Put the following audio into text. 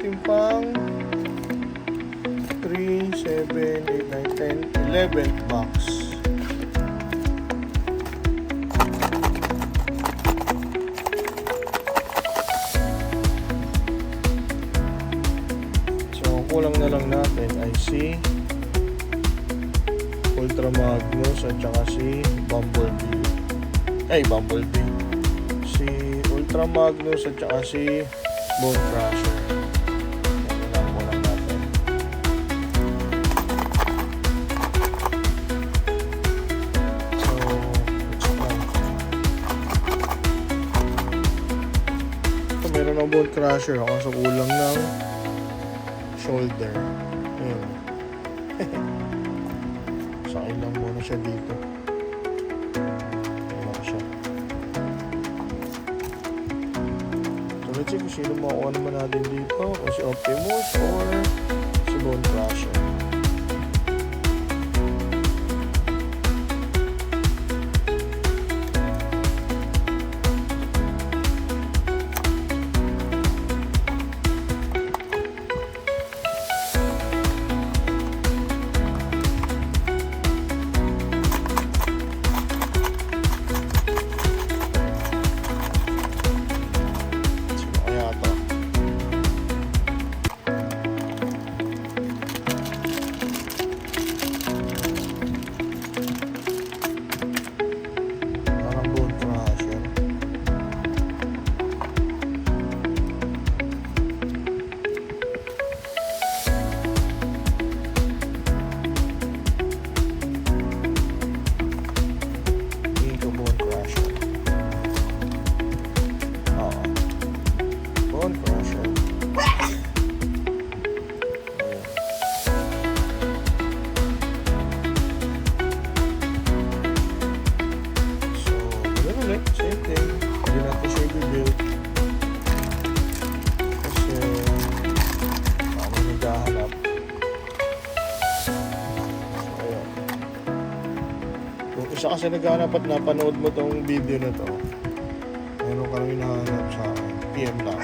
ating pang 3, 7, 8, 9, 10, 11th box. So, ang kulang na lang natin ay si Ultra Magnus at saka si Bumblebee. Si Ultra Magnus at saka si Bone Crusher. Yan lang kulang natin. So, let's go. So, meron ng Bone Crusher ako sa kulang ng shoulder. Ayun. Sakay lang muna siya dito. Ayun siya. So let's see kung sino makuha naman natin dito. O si Optimus or si Bone Crusher. Same thing. Hindi natin siya i-build. Kasi ako naghahanap. So, ayan. Kung isa kasi naghahanap at napanood mo tong video na to, meron ka rin hinahanap sa PM lang.